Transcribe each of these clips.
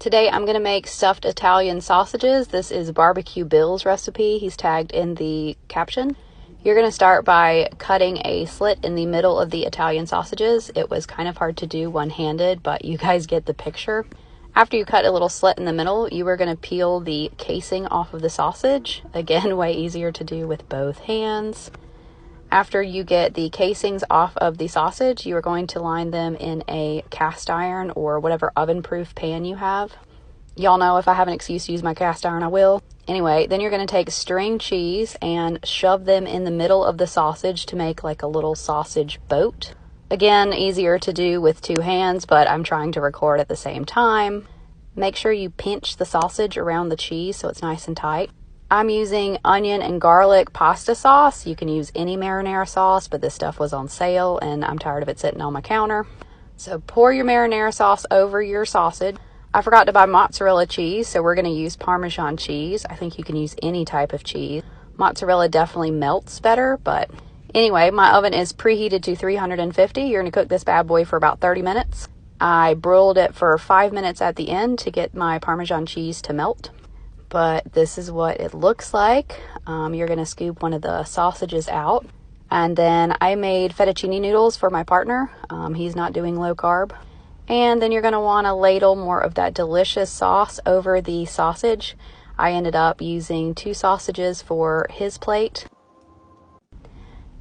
Today I'm going to make stuffed Italian sausages. This is Barbecue Bill's recipe. He's tagged in the caption. You're going to start by cutting a slit in the middle of the Italian sausages. It was kind of hard to do one-handed, but you guys get the picture. After you cut a little slit in the middle, you are going to peel the casing off of the sausage. Again, way easier to do with both hands. After you get the casings off of the sausage, you are going to line them in a cast iron or whatever oven-proof pan you have. Y'all know if I have an excuse to use my cast iron, I will. Anyway, then you're going to take string cheese and shove them in the middle of the sausage to make like a little sausage boat. Again, easier to do with two hands, but I'm trying to record at the same time. Make sure you pinch the sausage around the cheese so it's nice and tight. I'm using onion and garlic pasta sauce. You can use any marinara sauce, but this stuff was on sale and I'm tired of it sitting on my counter. So pour your marinara sauce over your sausage. I forgot to buy mozzarella cheese, so we're going to use Parmesan cheese. I think you can use any type of cheese. Mozzarella definitely melts better, but anyway, my oven is preheated to 350. You're going to cook this bad boy for about 30 minutes. I broiled it for 5 minutes at the end to get my Parmesan cheese to melt. But this is what it looks like. You're going to scoop one of the sausages out. And then I made fettuccine noodles for my partner. He's not doing low carb. And then you're going to want to ladle more of that delicious sauce over the sausage. I ended up using 2 sausages for his plate.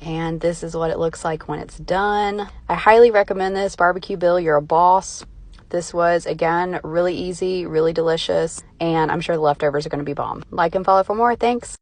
And this is what it looks like when it's done. I highly recommend this. Barbecue Bill, you're a boss. This was, again, really easy, really delicious, and I'm sure the leftovers are going to be bomb. Like and follow for more. Thanks.